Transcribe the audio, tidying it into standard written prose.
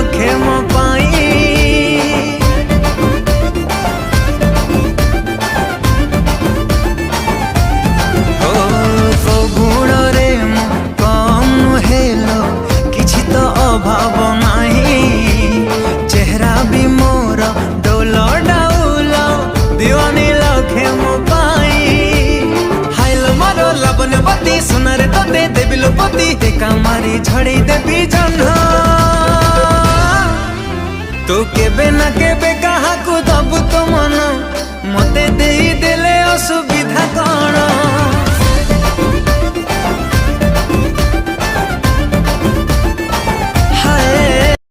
लखे मो पाई को गुण रे मो कम हेलो किछि तो अभाव नाही चेहरा भी मोर डोल डाउल दीवानी लखे मो पाई हाइल मारो लबन बती सुनरे तो दे देबी लोपति टेका मारी झड़ी देबी जन्ह तू केबे ना केबे कहा को दबु तो मन मते देई देले असुविधा कौन।